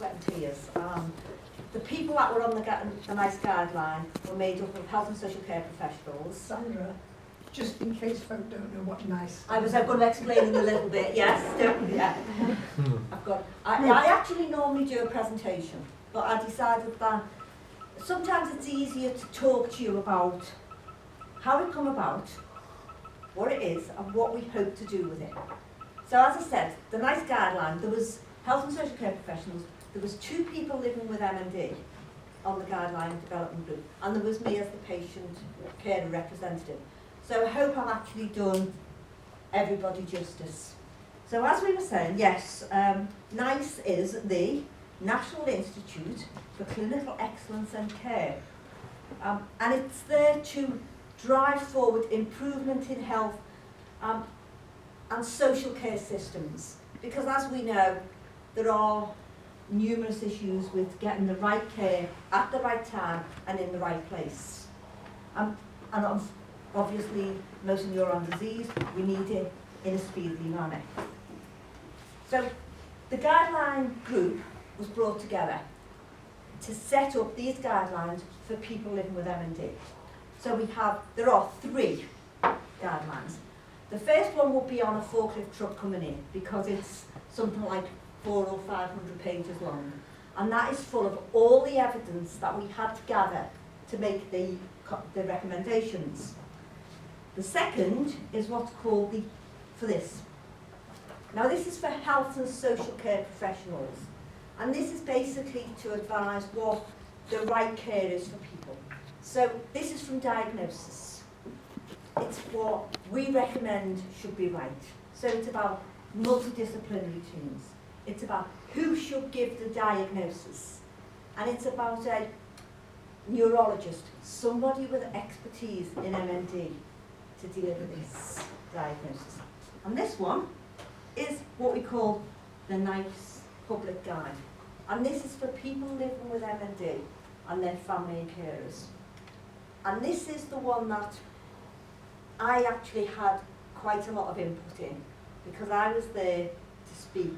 sweat and tears. The people that were on the NICE guideline were made up of health and social care professionals. Sandra, just in case folk don't know what NICE I was going to explain in a little bit, yes. Yeah. I actually normally do a presentation, but I decided that sometimes it's easier to talk to you about how it come about, what it is, and what we hope to do with it. So as I said, the NICE guideline, there was health and social care professionals, there was 2 people living with MND on the guideline development group, and there was me as the patient care representative. So I hope I've actually done everybody justice. So as we were saying, yes, NICE is the National Institute for Clinical Excellence and Care. And it's there to drive forward improvement in health and social care systems. Because as we know, there are numerous issues with getting the right care at the right time and in the right place. And obviously, motor neurone disease, we need it in a speedy manner. So the guideline group was brought together to set up these guidelines for people living with MND. So there are 3 guidelines. The first one will be on a forklift truck coming in because it's something like 400 or 500 pages long. And that is full of all the evidence that we had to gather to make the recommendations. The second is what's called Now this is for health and social care professionals. And this is basically to advise what the right care is for people. So this is from diagnosis. It's what we recommend should be right. So it's about multidisciplinary teams. It's about who should give the diagnosis. And it's about a neurologist, somebody with expertise in MND to deliver this diagnosis. And this one is what we call the NICE Public Guide. And this is for people living with MND and their family and carers. And this is the one that I actually had quite a lot of input in because I was there to speak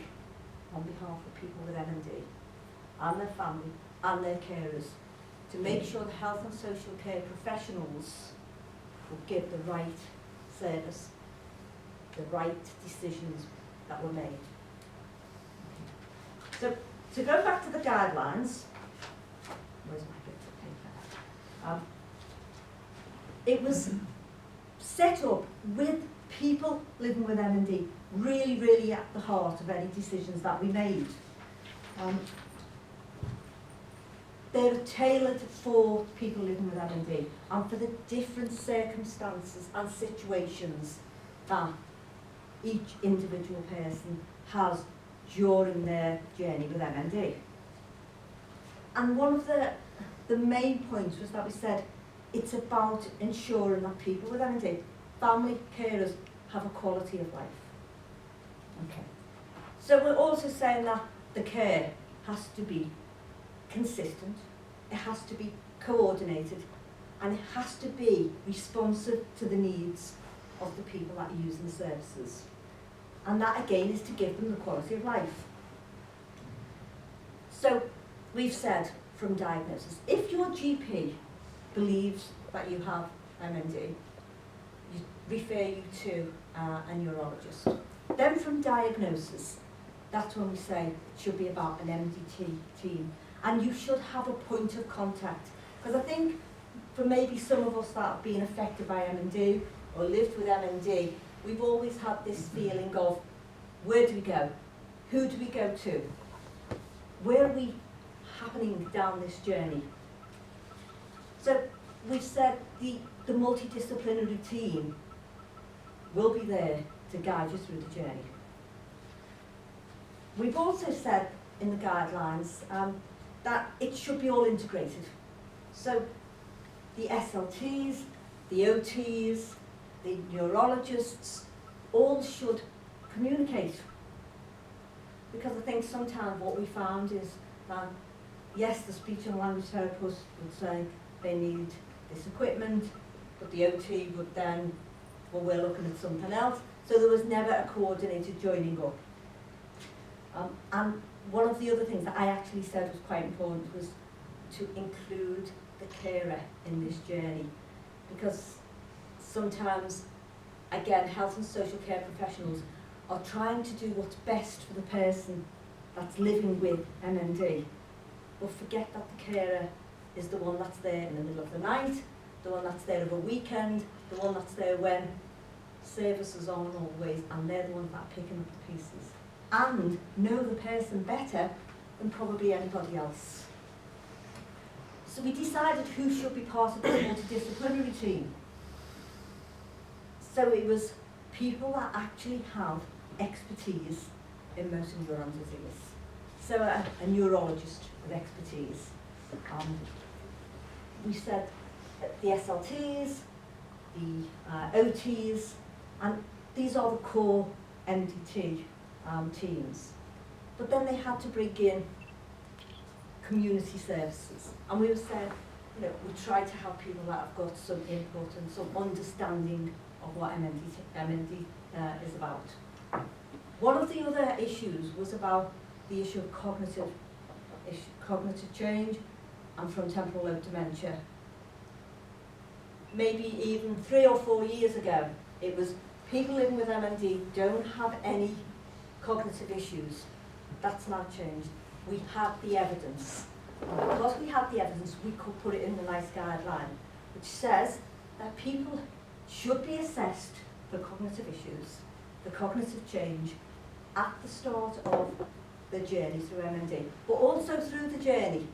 on behalf of people with MND and their family and their carers to make sure the health and social care professionals will give the right service, the right decisions that were made. So to go back to the guidelines, where's my bit of paper? It was set up with people living with MND really, really at the heart of any decisions that we made. They're tailored for people living with MND and for the different circumstances and situations that each individual person has during their journey with MND. And one of the main points was that we said it's about ensuring that people with MND, family carers, have a quality of life. Okay. So we're also saying that the care has to be consistent, it has to be coordinated, and it has to be responsive to the needs of the people that are using the services. And that again is to give them the quality of life. So we've said from diagnosis, if your GP believes that you have MND, you refer you to a neurologist. Then from diagnosis, that's when we say it should be about an MDT team. And you should have a point of contact. Because I think for maybe some of us that have been affected by MND or lived with MND, we've always had this feeling of, where do we go? Who do we go to? Where are we happening down this journey? So we've said the multidisciplinary team will be there to guide you through the journey. We've also said in the guidelines that it should be all integrated. So the SLTs, the OTs, the neurologists, all should communicate. Because I think sometimes what we found is that, yes, the speech and language therapist would say they need this equipment, but the OT would then, well, we're looking at something else. So there was never a coordinated joining up. And one of the other things that I actually said was quite important was to include the carer in this journey, because sometimes, again, health and social care professionals are trying to do what's best for the person that's living with MND, but forget that the carer is the one that's there in the middle of the night, the one that's there over a weekend, the one that's there when services aren't always, and they're the ones that are picking up the pieces and know the person better than probably anybody else. So we decided who should be part of this multidisciplinary team. So it was people that actually have expertise in motor neurone disease. So a neurologist with expertise. We said the SLTs, the OTs, and these are the core MDT teams. But then they had to bring in community services. And we were saying, you know, we try to have people that have got some input and some understanding of what MND is about. One of the other issues was about the issue of cognitive change and frontotemporal lobe dementia. Maybe even 3 or 4 years ago, it was people living with MND don't have any cognitive issues. That's now changed. We have the evidence. And because we have the evidence, we could put it in the NICE guideline, which says that people should be assessed for cognitive issues, for cognitive change, at the start of the journey through MND, but also through the journey.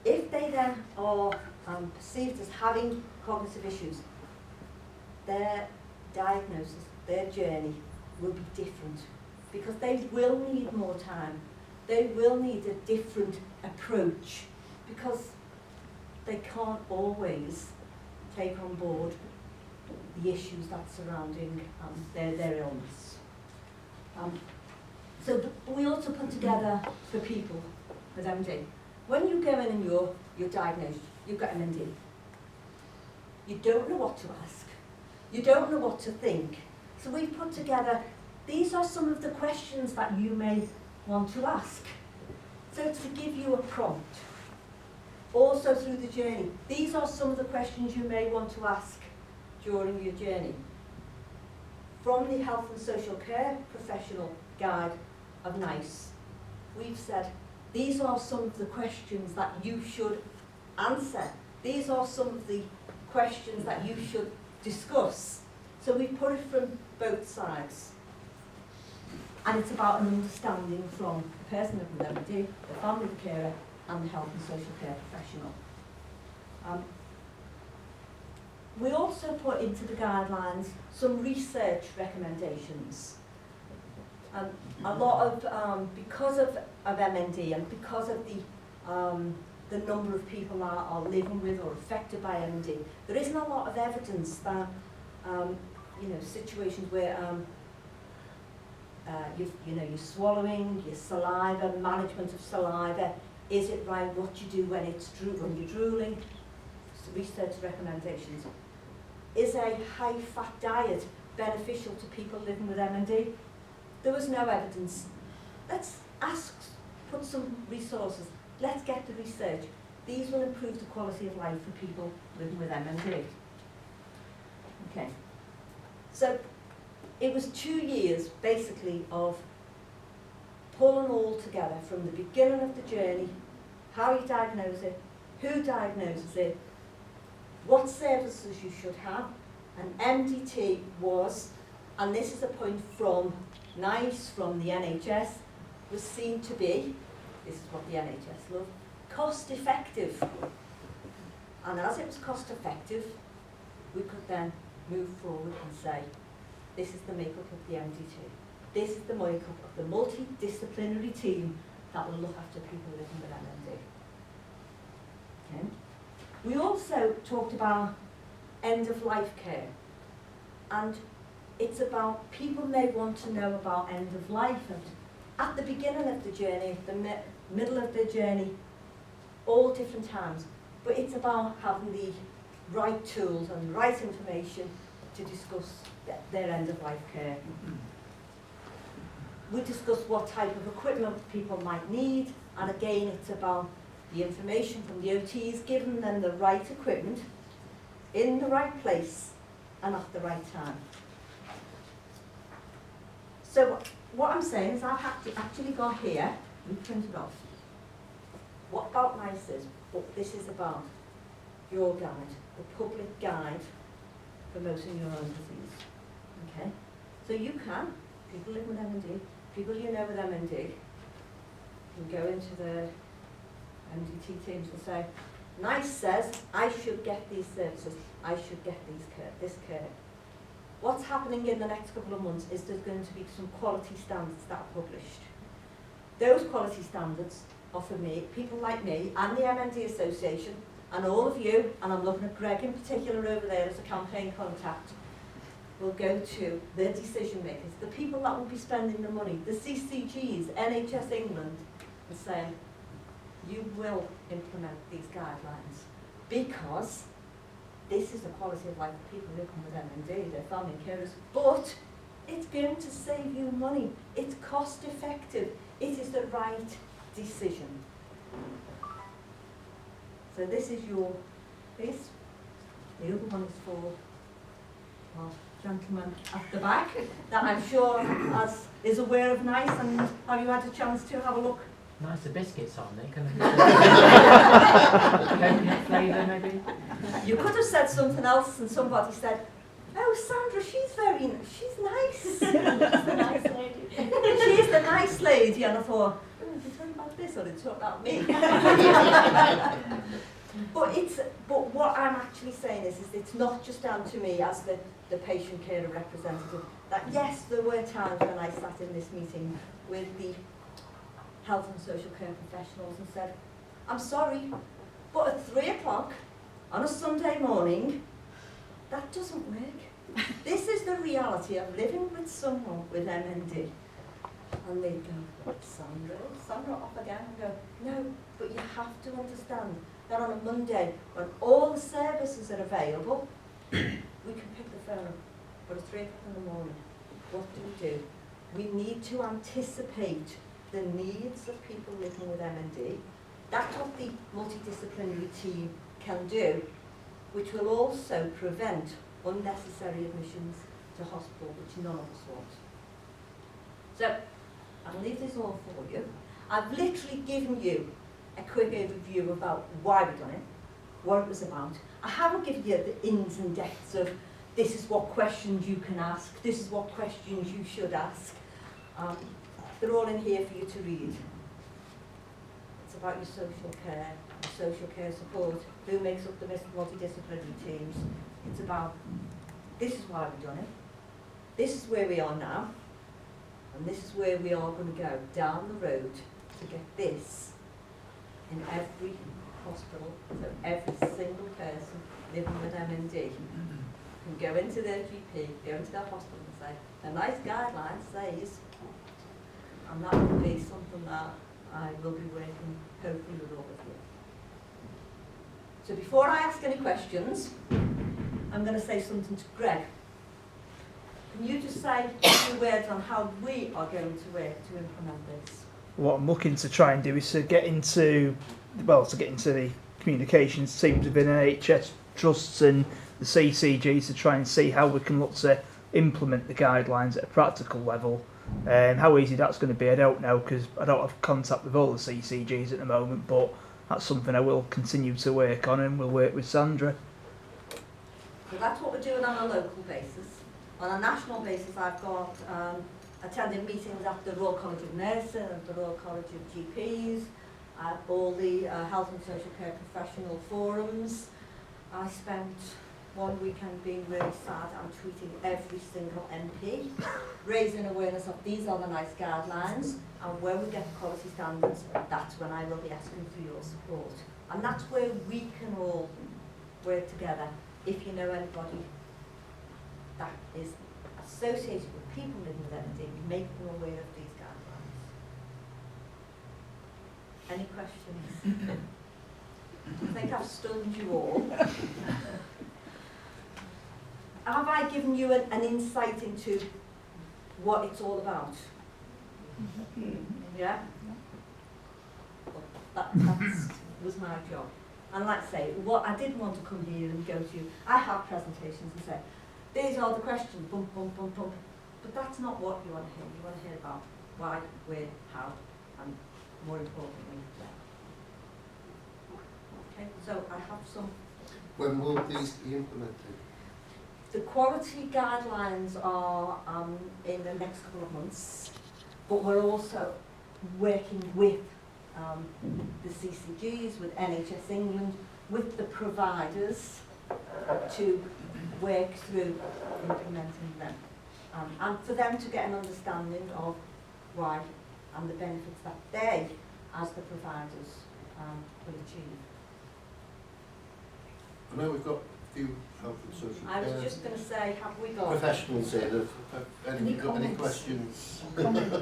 If they then are perceived as having cognitive issues, their diagnosis, their journey will be different, because they will need more time. They will need a different approach, because they can't always take on board the issues that's surrounding their illness. So we also put together for people with MND. When you go in and you're diagnosed, you've got MND. You don't know what to ask. You don't know what to think. So we've put together, these are some of the questions that you may want to ask. So to give you a prompt. Also through the journey, these are some of the questions you may want to ask during your journey. From the Health and Social Care Professional Guide of NICE, we've said, these are some of the questions that you should answer. These are some of the questions that you should discuss. So we've put it from both sides. And it's about an understanding from the person with MND, the family carer, and the health and social care professional. We also put into the guidelines some research recommendations. A lot of, because of MND and because of the number of people that are living with or affected by MND, there isn't a lot of evidence that, situations where you're swallowing, your saliva, management of saliva, is it right, what you do when you're drooling, so research recommendations. Is a high-fat diet beneficial to people living with MND? There was no evidence. Let's put some resources, let's get the research. These will improve the quality of life for people living with MND. Okay, so it was 2 years basically of pulling all together from the beginning of the journey, how you diagnose it, who diagnoses it, what services you should have, and MDT was, and this is a point from NICE, from the NHS, was seen to be, this is what the NHS loved, cost effective. And as it was cost effective, we could then move forward and say, this is the makeup of the MDT. This is the makeup of the multidisciplinary team that will look after people living with MND. Okay. We also talked about end-of-life care, and it's about, people may want to know about end of life, and at the beginning of the journey, the middle of the journey, all different times, but it's about having the right tools and the right information to discuss their end of life care. we discuss what type of equipment people might need, and again it's about the information from the OTs, giving them the right equipment in the right place and at the right time. So what I'm saying is I've actually got here, we printed off, what about NICE is, what this is about, your guide, the public guide for motor neurone disease. Okay? So you can, people living with MND, people you know with MND, can go into the MDT teams and say, NICE says I should get these services, I should get this care. What's happening in the next couple of months is there's going to be some quality standards that are published. Those quality standards are for me, people like me, and the MND Association, and all of you, and I'm looking at Greg in particular over there as a campaign contact, will go to the decision makers, the people that will be spending the money, the CCGs, NHS England, and saying, you will implement these guidelines because this is the quality of life of people living with MND, their family carers, but it's going to save you money. It's cost effective. It is the right decision. So this is your piece. The other one is for our gentleman at the back that I'm sure is aware of NICE, and have you had a chance to have a look? Nice, the biscuits on there. Can I coconut flavour maybe? You could have said something else, and somebody said, "Oh, Sandra, she's nice. She's the nice lady. She's the nice lady." And I thought, "Oh, did they talk about this or did they talk about me?" But what I'm actually saying is it's not just down to me as the patient care representative. That yes, there were times when I sat in this meeting with the health and social care professionals and said, I'm sorry, but at 3 o'clock on a Sunday morning, that doesn't work. This is the reality of living with someone with MND. And they'd go, Sandra off again, and go, no, but you have to understand that on a Monday, when all the services are available, we can pick the phone up. But at 3 o'clock in the morning, what do? We need to anticipate the needs of people living with MND. That's what the multidisciplinary team can do, which will also prevent unnecessary admissions to hospital, which none of us want. So, I'll leave this all for you. I've literally given you a quick overview about why we've done it, what it was about. I haven't given you the ins and depths of this is what questions you can ask, this is what questions you should ask. They're all in here for you to read. It's about your social care, your social care support, who makes up the multidisciplinary teams. It's about, this is why we've done it, this is where we are now, and this is where we are going to go down the road to get this in every hospital, so every single person living with MND can go into their GP, go into their hospital and say, the NICE guidelines says, and that will be something that I will be working hopefully with all of you. So before I ask any questions, I'm going to say something to Greg. Can you just say a few words on how we are going to work to implement this? What I'm looking to try and do is to get into the communications teams within NHS trusts and the CCGs to try and see how we can look to implement the guidelines at a practical level. How easy that's going to be, I don't know, because I don't have contact with all the CCGs at the moment, but that's something I will continue to work on, and we'll work with Sandra. So that's what we're doing on a local basis. On a national basis, I've got attending meetings at the Royal College of Nursing and the Royal College of GPs, at all the health and social care professional forums. I spent one weekend being really sad and tweeting every single MP, raising awareness of these are the NICE guidelines, and when we get the quality standards, that's when I will be asking for your support. And that's where we can all work together. If you know anybody that is associated with people living with MND, make them aware of these guidelines. Any questions? I think I've stunned you all. Have I given you an insight into what it's all about? Yeah? That was my job. And like I say, what I didn't want to come here and go to, I have presentations and say, these are the questions, bump, bump, bump, bump. But that's not what you want to hear. You want to hear about why, where, how, and more importantly, where. Okay, so I have some. When will these be implemented? The quality guidelines are in the next couple of months, but we're also working with the CCGs, with NHS England, with the providers to work through implementing them. And for them to get an understanding of why and the benefits that they, as the providers, will achieve. I know we've got a few health and social I was care just going to say, have we got professionals here. Have Any you got any comments? questions?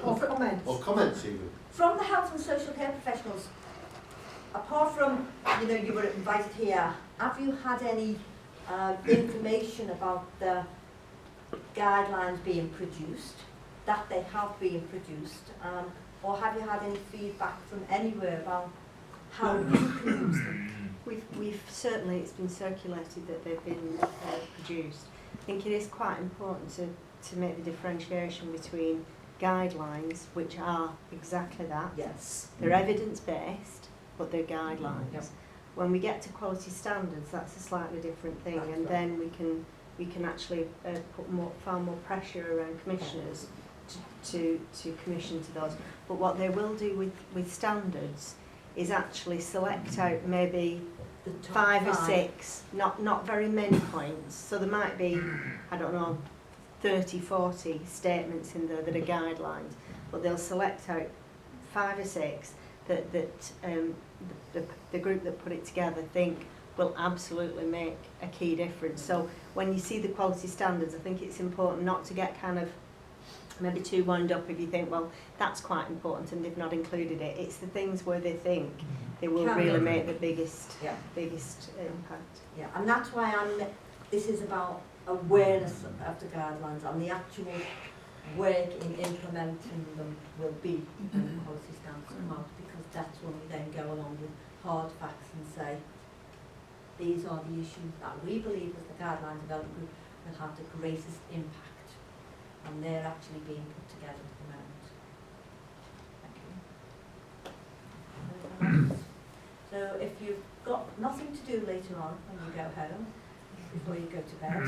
Or comments? Or comments even? from the health and social care professionals? Apart from, you were invited here, have you had any information about the guidelines being produced, that they have been produced, or have you had any feedback from anywhere about how you can use them? We've certainly, it's been circulated that they've been produced. I think it is quite important to make the differentiation between guidelines, which are exactly that. Yes. They're evidence-based, but they're guidelines. Yep. When we get to quality standards, that's a slightly different thing, That's and right. then we can actually put far more pressure around commissioners to commission to those. But what they will do with standards is actually select out maybe The top 5 or 6, not very many points. So there might be, I don't know, 30, 40 statements in there that are guidelines, but they'll select out 5 or 6 that the group that put it together think will absolutely make a key difference. So when you see the quality standards, I think it's important not to get kind of maybe too wound up if you think, well, that's quite important and they've not included it. It's the things where they think they will Can really they? make the biggest Yeah. impact. Yeah, and that's why this is about awareness of the guidelines, and the actual work in implementing them will be when the policy standards come out, because that's when we then go along with hard facts and say, these are the issues that we believe as the guideline development group will have the greatest impact, and they're actually being put together at the moment. Thank you. So if you've got nothing to do later on when you go home, before you go to bed,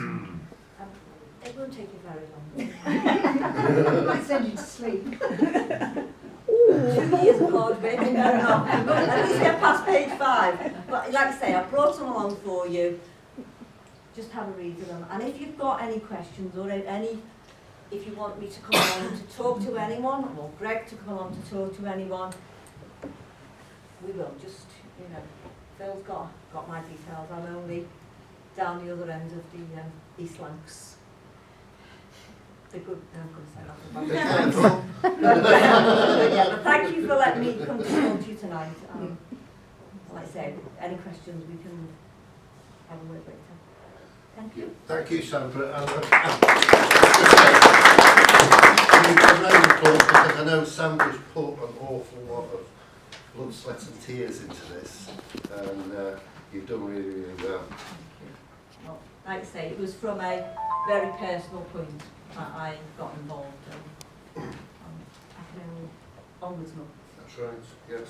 it won't take you very long. Might send you to sleep. 2 years of hard work, no, at least get past page 5. But like I say, I brought some along for you. Just have a read of them. And if you've got any questions or if you want me to come along to talk to anyone, or Greg to come along to talk to anyone, we will. Just, Phil's got my details. I'm only down the other end of the East Lancs. The good, no, I'm going to say that about but thank you for letting me come to talk to you tonight. Like I say, any questions we can have a word later. Thank you. Thank you, Sandra. Because I know Sandra's put an awful lot of blood, sweat and tears into this, and you've done really, really well. Well, like I say, it was from a very personal point that I got involved, and I can only onwards and upwards. That's right, yes.